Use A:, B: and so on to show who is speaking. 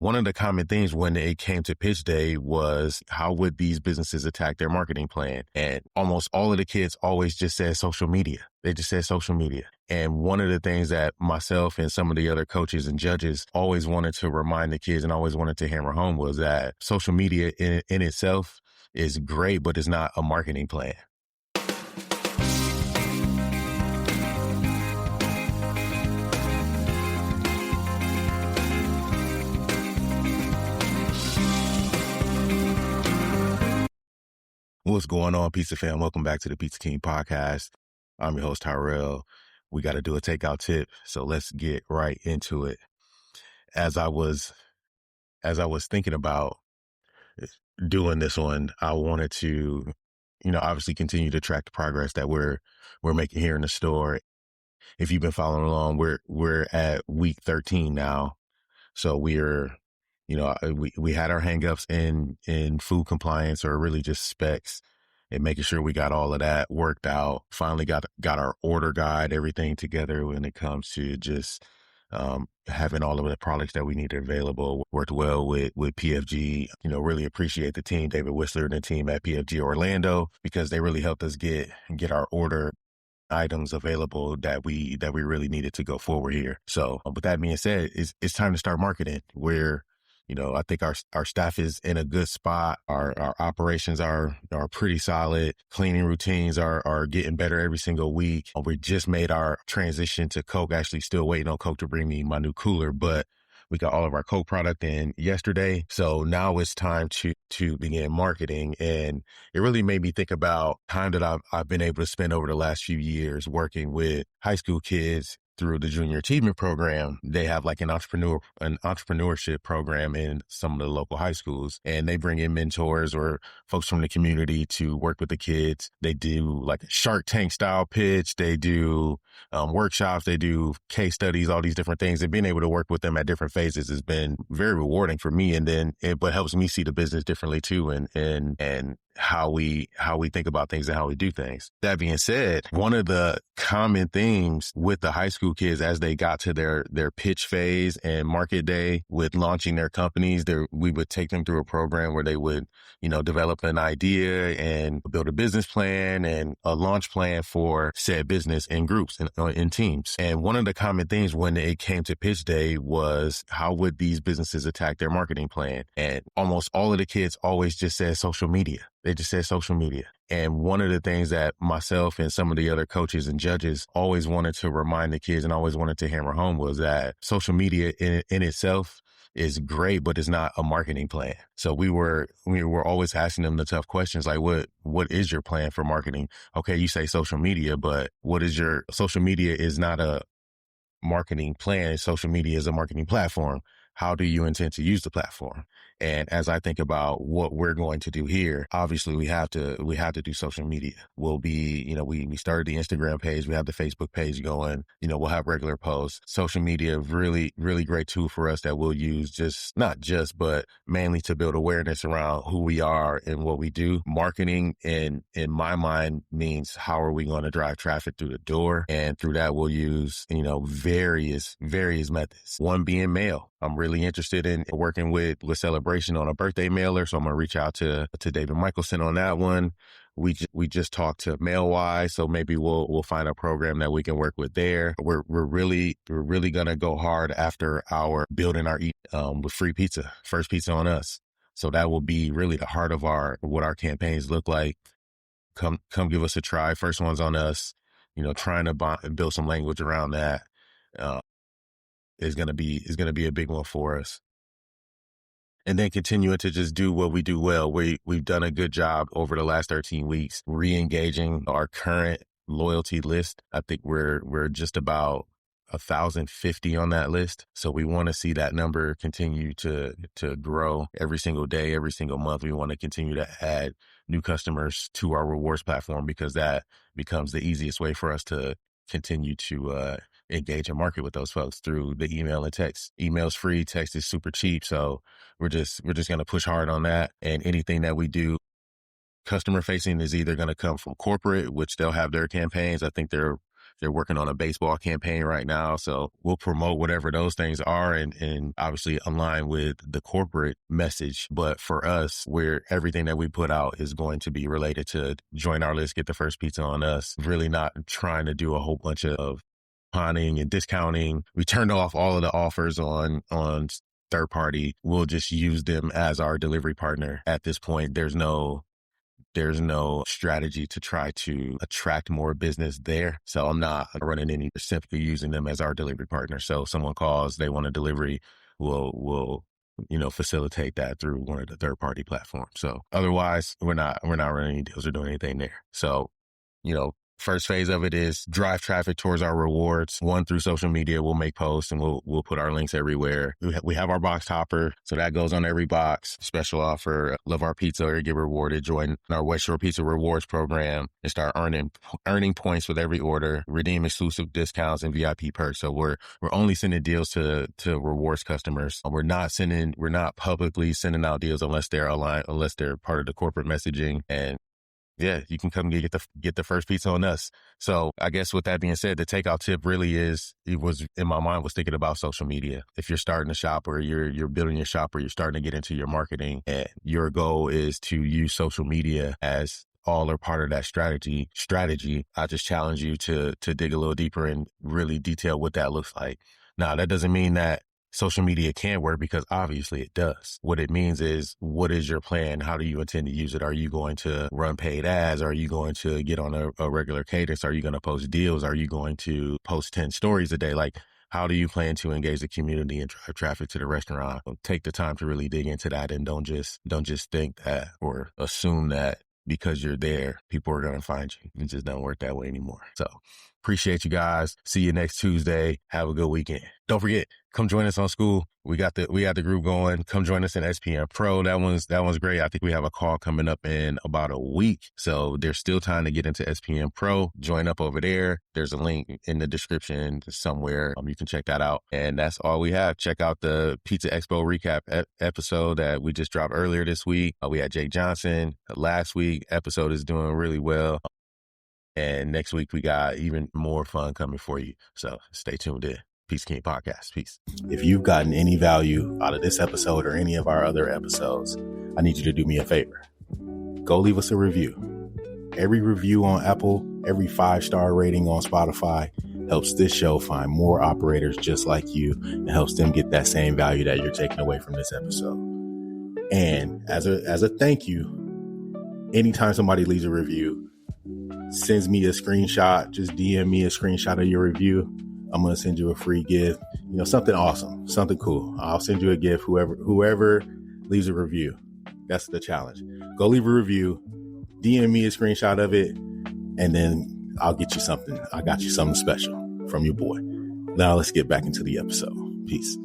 A: one of the common themes when it came to pitch day was how would these businesses attack their marketing plan? And almost all of the kids always just said social media. They just said social media. And one of the things that myself and some of the other coaches and judges always wanted to remind the kids and always wanted to hammer home was that social media in itself is great, but it's not a marketing plan. What's going on, Pizza Fam? Welcome back to the Pizza King podcast. I'm your host, Tyrell. We got to do a takeout tip, so let's get right into it. As I was thinking about doing this one, I wanted to, obviously continue to track the progress that we're making here in the store. If you've been following along, we're at week 13 now, so we're we had our hangups in food compliance, or really just specs, and making sure we got all of that worked out. Finally got our order guide, everything together when it comes to just having all of the products that we need available. Worked well with PFG. Really appreciate the team, David Whistler and the team at PFG Orlando, because they really helped us get our order items available that we really needed to go forward here. So with that being said, it's time to start marketing. I think our staff is in a good spot. Our operations are pretty solid. Cleaning routines are getting better every single week. We just made our transition to Coke. Actually, still waiting on Coke to bring me my new cooler, but we got all of our Coke product in yesterday. So now it's time to begin marketing. And it really made me think about time that I've been able to spend over the last few years working with high school kids through the Junior Achievement Program. They have like an entrepreneurship program in some of the local high schools, and they bring in mentors or folks from the community to work with the kids. They do like a Shark Tank style pitch. They do workshops. They do case studies, all these different things. And being able to work with them at different phases has been very rewarding for me. And then but helps me see the business differently too, and how we think about things and how we do things. That being said, one of the common themes with the high school kids as they got to their pitch phase and market day with launching their companies, we would take them through a program where they would, develop an idea and build a business plan and a launch plan for said business in groups and in teams. And one of the common themes when it came to pitch day was how would these businesses attack their marketing plan? And almost all of the kids always just said social media. They just said social media. And one of the things that myself and some of the other coaches and judges always wanted to remind the kids and always wanted to hammer home was that social media in itself is great, but it's not a marketing plan. So we were always asking them the tough questions like, what is your plan for marketing? Okay, you say social media, but what is your social media is not a marketing plan. Social media is a marketing platform. How do you intend to use the platform? And as I think about what we're going to do here, obviously we have to do social media. We'll be, we started the Instagram page. We have the Facebook page going, we'll have regular posts. Social media, really, really great tool for us that we'll use but mainly to build awareness around who we are and what we do. Marketing in my mind means how are we going to drive traffic through the door? And through that, we'll use, various methods. One being mail. I'm really interested in working with Celebration on a birthday mailer, so I'm going to reach out to David Michelson on that one. We just talked to Mailwise, so maybe we'll find a program that we can work with there. We're really going to go hard after our building our with free pizza, first pizza on us. So that will be really the heart of what our campaigns look like. Come give us a try. First one's on us. Trying to build some language around that. Is going to be a big one for us. And then continuing to just do what we do well. We've done a good job over the last 13 weeks, re-engaging our current loyalty list. I think we're just about 1,050 on that list. So we want to see that number continue to grow every single day, every single month. We want to continue to add new customers to our rewards platform, because that becomes the easiest way for us to continue to engage and market with those folks through the email and text. Email's free, text is super cheap. So we're just going to push hard on that. And anything that we do customer facing is either going to come from corporate, which they'll have their campaigns. I think they're They're working on a baseball campaign right now. So we'll promote whatever those things are and obviously align with the corporate message. But for us, where everything that we put out is going to be related to join our list, get the first pizza on us, really not trying to do a whole bunch of couponing and discounting. We turned off all of the offers on third party. We'll just use them as our delivery partner. At this point, there's no strategy to try to attract more business there. So I'm not running any, simply using them as our delivery partner. So if someone calls, they want a delivery, we'll facilitate that through one of the third party platforms. So otherwise, we're not running any deals or doing anything there. So, first phase of it is drive traffic towards our rewards. One, through social media, we'll make posts and we'll put our links everywhere. We have our box topper, so that goes on every box. Special offer, love our pizza or get rewarded. Join our West Shore Pizza Rewards program and start earning points with every order. Redeem exclusive discounts and VIP perks. So we're only sending deals to rewards customers. We're not publicly sending out deals unless they're aligned, unless they're part of the corporate messaging. And yeah, you can come get the first pizza on us. So I guess with that being said, the takeout tip really was in my mind was thinking about social media. If you're starting a shop or you're building your shop or you're starting to get into your marketing and your goal is to use social media as all or part of that strategy, I just challenge you to dig a little deeper and really detail what that looks like. Now, that doesn't mean that social media can work, because obviously it does. What it means is, what is your plan? How do you intend to use it? Are you going to run paid ads? Are you going to get on a regular cadence? Are you going to post deals? Are you going to post 10 stories a day? Like, how do you plan to engage the community and drive traffic to the restaurant? Take the time to really dig into that, and don't just think that or assume that because you're there, people are going to find you. It just doesn't work that way anymore. So appreciate you guys. See you next Tuesday. Have a good weekend. Don't forget, come join us on school. We got the group going. Come join us in SPM Pro. That one's great. I think we have a call coming up in about a week. So there's still time to get into SPM Pro. Join up over there. There's a link in the description somewhere. You can check that out. And that's all we have. Check out the Pizza Expo recap episode that we just dropped earlier this week. We had Jake Johnson. Last week episode is doing really well. And next week we got even more fun coming for you. So stay tuned in. Pizza King Podcast. Peace. If you've gotten any value out of this episode or any of our other episodes, I need you to do me a favor. Go leave us a review. Every review on Apple, every 5-star rating on Spotify helps this show find more operators just like you and helps them get that same value that you're taking away from this episode. And as a thank you, anytime somebody leaves a review, sends me a screenshot, just DM me a screenshot of your review, I'm going to send you a free gift, something awesome, something cool. I'll send you a gift, whoever leaves a review. That's the challenge. Go leave a review, DM me a screenshot of it, and then I'll get you something. I got you something special from your boy. Now let's get back into the episode. Peace.